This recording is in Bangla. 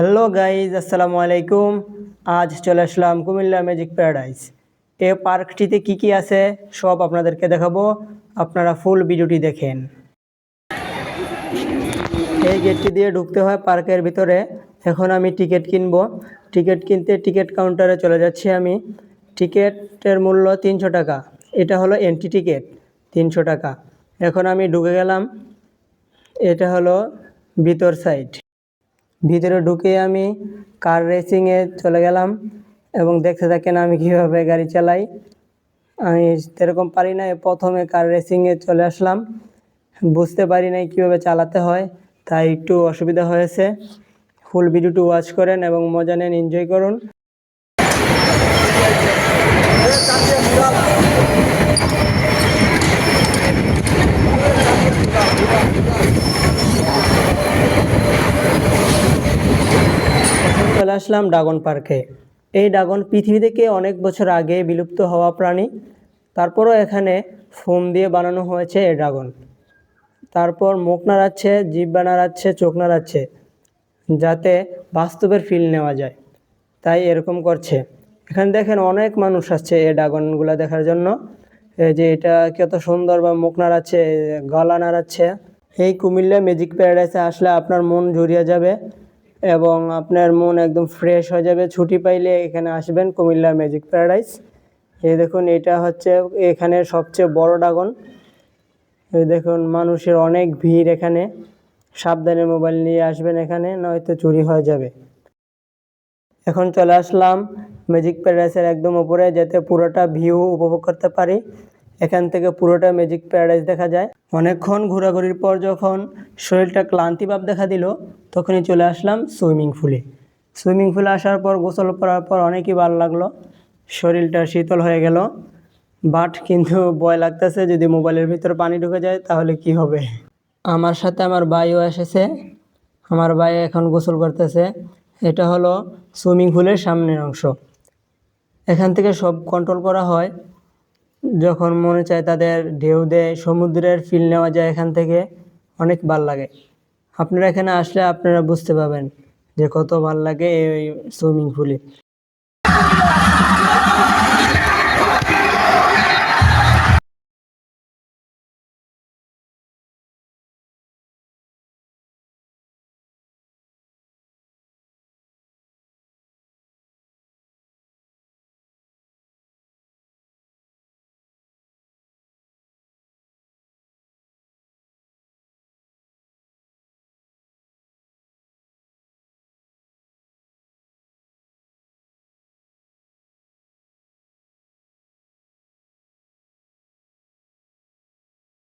হ্যালো গাইজ, আসসালামু আলাইকুম। আজ চলে আসলাম কুমিল্লা ম্যাজিক প্যারাডাইস। এই পার্কটিতে কি কি আছে সব আপনাদেরকে দেখাবো, আপনারা ফুল ভিডিওটি দেখেন। এই গেটটি দিয়ে ঢুকতে হয় পার্কের ভিতরে। এখন আমি টিকিট কিনবো। টিকিট কিনতে টিকিট কাউন্টারে চলে যাচ্ছি আমি। টিকিটের মূল্য 300 টাকা। এটা হলো এন্ট্রি টিকিট, 300 টাকা। এখন আমি ঢুকে গেলাম। এটা হলো ভিতর সাইড। ভিতরে ঢুকে আমি কার রেসিংয়ে চলে গেলাম এবং দেখতে থাকেন আমি কীভাবে গাড়ি চালাই। আমি সেরকম পারি না, প্রথমে কার রেসিংয়ে চলে আসলাম, বুঝতে পারি নাই কীভাবে চালাতে হয়, তাই একটু অসুবিধা হয়েছে। ফুল ভিডিওটি ওয়াচ করেন এবং মজা নেন, এনজয় করুন। চলে আসলাম ড্রাগন পার্কে। এই ড্রাগন পৃথিবী থেকে অনেক বছর আগে বিলুপ্ত হওয়া প্রাণী, তারপরও এখানে ফোম দিয়ে বানানো হয়েছে এই ড্রাগন। তারপর মুখ নাড়াচ্ছে, জিভ নাড়াচ্ছে, চোখ নাড়াচ্ছে, যাতে বাস্তবের ফিল নেওয়া যায়, তাই এরকম করছে। এখানে দেখেন অনেক মানুষ আসছে এই ড্রাগনগুলো দেখার জন্য। এই যে এটা কত সুন্দর বা মুখ নাড়াচ্ছে, গলা নাড়াচ্ছে। এই কুমিল্লা ম্যাজিক প্যারাডাইসে আসলে আপনার মন জুড়িয়ে যাবে এবং আপনার মন একদম ফ্রেশ হয়ে যাবে। ছুটি পাইলে এখানে আসবেন কুমিল্লা ম্যাজিক প্যারাডাইস। এই দেখুন, এটা হচ্ছে এখানের সবচেয়ে বড় ড্রাগন। এই দেখুন, মানুষের অনেক ভিড় এখানে। সাবধানে মোবাইল নিয়ে আসবেন এখানে, নয়তো চুরি হয়ে যাবে। এখন চলে আসলাম ম্যাজিক প্যারাডাইসের একদম উপরে, যাতে পুরোটা ভিউ উপভোগ করতে পারি। এখান থেকে পুরোটা ম্যাজিক প্যারাডাইস দেখা যায়। অনেকক্ষণ ঘোরাঘুরির পর যখন শরীরটা ক্লান্তি ভাব দেখা দিল, তখনই চলে আসলাম সুইমিং পুলে। সুইমিং পুলে আসার পর গোসল করার পর অনেকই ভালো লাগলো, শরীরটা শীতল হয়ে গেল। বাট কিন্তু ভয় লাগতেছে, যদি মোবাইলের ভিতরে পানি ঢুকে যায় তাহলে কি হবে। আমার সাথে আমার ভাইও এসেছে। আমার ভাই এখন গোসল করতেছে। এটা হলো সুইমিং পুলের সামনের অংশ। এখান থেকে সব কন্ট্রোল করা হয়, যখন মনে চায় তাদের ঢেউ দেয়, সমুদ্রের ফিল নেওয়া যায় এখান থেকে। অনেক ভাল লাগে। আপনারা এখানে আসলে আপনারা বুঝতে পারবেন যে কত ভাল লাগে এই সুইমিং পুলে।